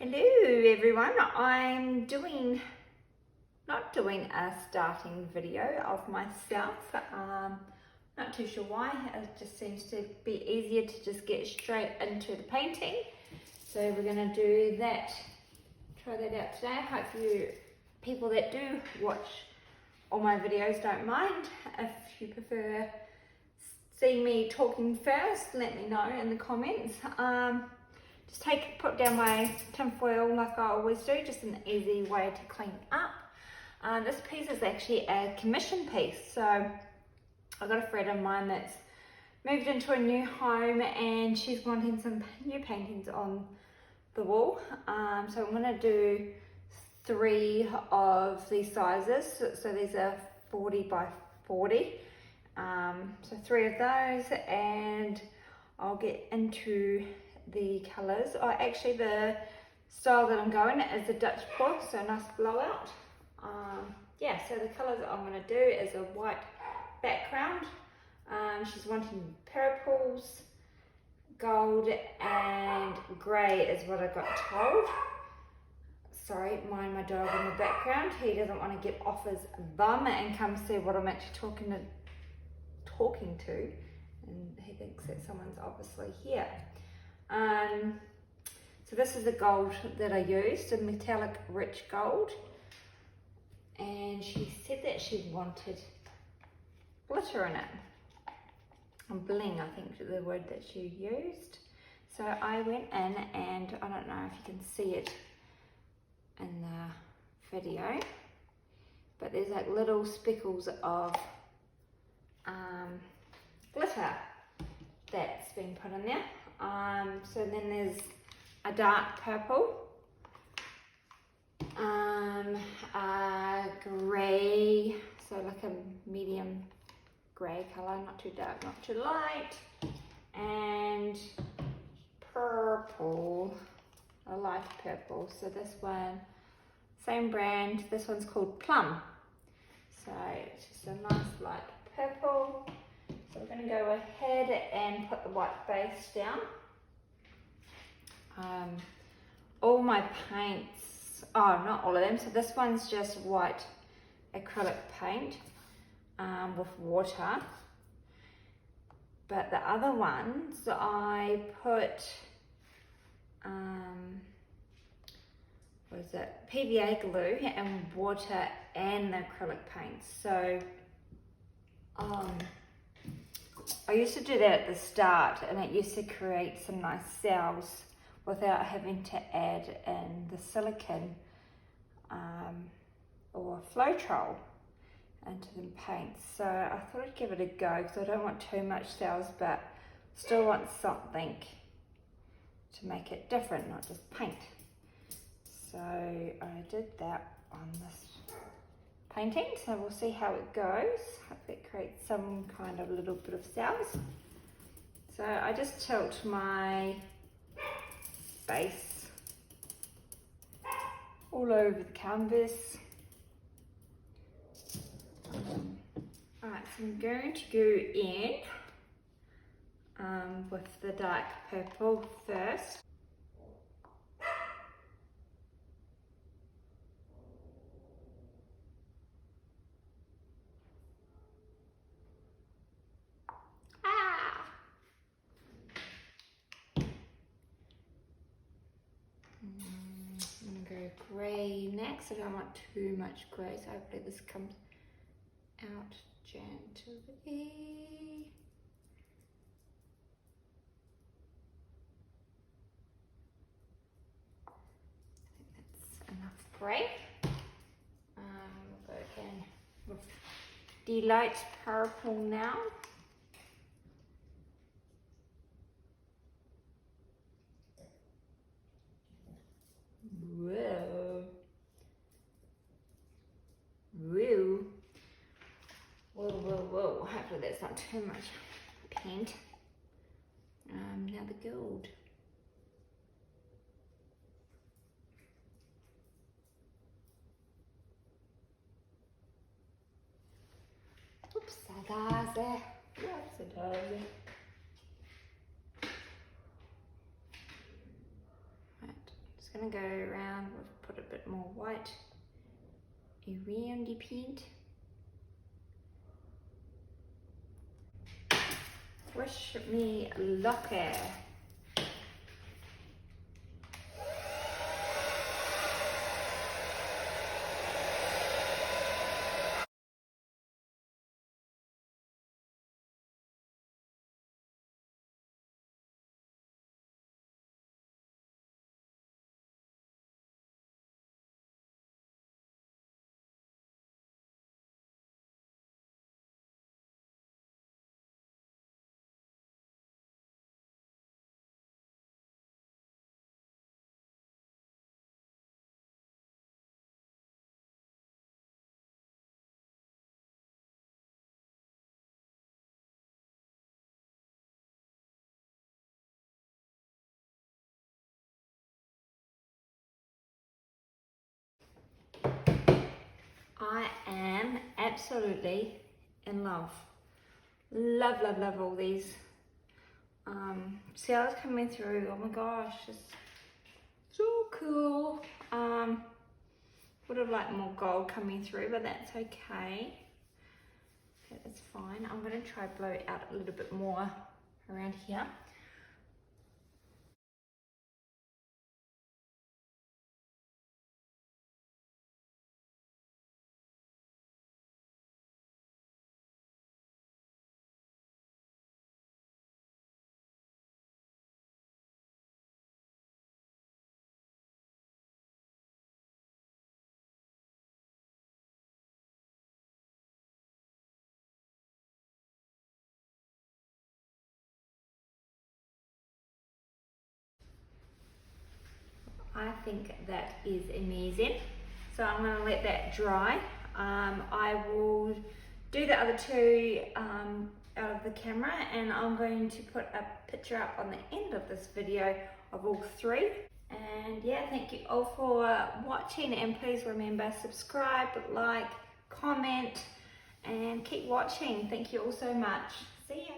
Hello everyone, I'm not doing a starting video of myself. Not too sure why, it just seems to be easier to just get straight into the painting. So we're going to do that, try that out today. I hope you people that do watch all my videos don't mind. If you prefer see me talking first, let me know in the comments. Just put down my tin foil like I always do, just an easy way to clean up. This piece is actually a commission piece, so I've got a friend of mine that's moved into a new home and she's wanting some new paintings on the wall. So I'm going to do 3 of these sizes, so these are 40 by 40. So 3 of those, and I'll get into the colours. Actually the style that I'm going is a Dutch pour, so nice blowout. Yeah, so the colours that I'm going to do is a white background. She's wanting purples, gold and grey is what I got told. Sorry, mind my dog in the background. He doesn't want to get off his bum and come see what I'm actually talking to, and he thinks that someone's obviously here. So this is the gold that I used, a metallic rich gold, and she said that she wanted glitter in it, and bling, I think the word that she used. So I went in, and I don't know if you can see it in the video, but there's like little speckles of glitter that's been put in there. So then there's a dark purple, a grey, so like a medium grey colour, not too dark, not too light, and purple, a light purple. So this one, same brand, this one's called Plum. So it's just a nice light purple. So we're going to go ahead and put the white base down. All my paints, not all of them, so this one's just white acrylic paint with water. But the other ones I put, PVA glue and water and the acrylic paint. So I used to do that at the start, and it used to create some nice cells without having to add in the silicone or Floetrol into the paints. So I thought I'd give it a go because I don't want too much cells, but still want something to make it different, not just paint. So I did that on this painting, so we'll see how it goes. Hope it creates some kind of little bit of cells. So I just tilt my base all over the canvas. Alright, so I'm going to go in with the dark purple first. Grey next. I don't want too much grey, so hopefully this comes out gently. I think that's enough grey. We'll go again with the light purple now. Whoa. Whoa. Whoa, whoa, whoa. Hopefully that's not too much paint. Now the gold. Oopsie-daisy. Oopsie-daisy. going to go around, we'll put a bit more white around the paint. Wish me luck. I am absolutely in love. Love, love, love all these. See how it's coming through. Oh my gosh, it's so cool. Would have liked more gold coming through, but that's okay. It's fine. I'm going to try blow it out a little bit more around here. I think that is amazing. So I'm going to let that dry. I will do the other two out of the camera, and I'm going to put a picture up on the end of this video of all three. And yeah, thank you all for watching, and please remember, subscribe, like, comment, and keep watching. Thank you all so much. See ya.